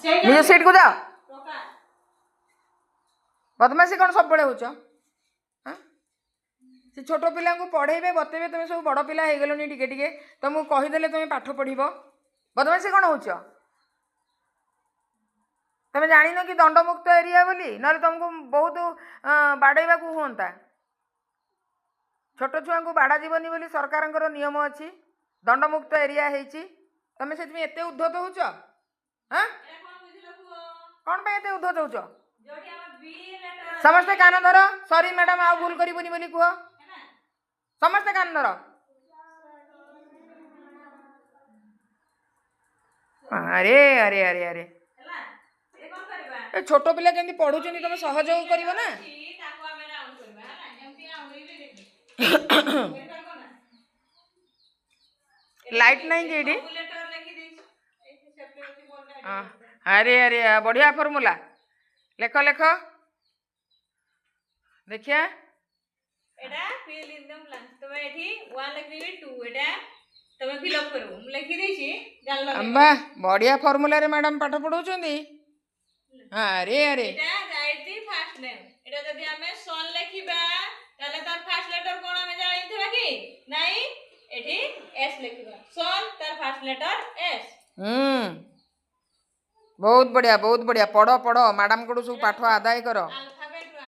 निज सीट को जाओ बदमाशी कौन सब हो से छोट पिला पढ़ेबे बतेबे तुम सब बड़ पिला हो गलनी टिके टिके तुमको कहीदेले तुम पाठ पढ़ बदमाशी कौन हो तुम जान कि दंडमुक्त एरिया बोली ना तुमको बहुत बाड़ेवा हुआ छोट छुआ को बाड़ा जीवनी बोली सरकार नियम अच्छी दंडमुक्त एरिया होती तुम से एत उद्धत हो कौन पे एत उद्धत हो समस्ते कान धर सॉरी मैडम आ भूल करबनी बोली कह समस्ते कान धर अरे अरे अरे अरे छोट पिला केमती पढ़ुं तुम सहयोग कर ना लाइट नहीं जी अरे अरे बढ़िया फॉर्मूला लेख लेख देखिए एटा फिल इन द ब्लैंक्स तमे एठी 1 लिखबी 2 एटा तमे फिल अप करबो हम लिखि देछि जानलो अम्बा बढ़िया फॉर्मूला रे मैडम पाठ पढौचंदी अरे अरे एटा राइट दी फर्स्ट नेम एटा जदि हमें सन लिखिबा ताले तार फर्स्ट लेटर कोन हमें जानि थिबा कि नाही एठी एस लिखिबा सन तार फर्स्ट लेटर एस बहुत बढ़िया पढ़ पढ़ मैडम को सब पाठ आदाय कर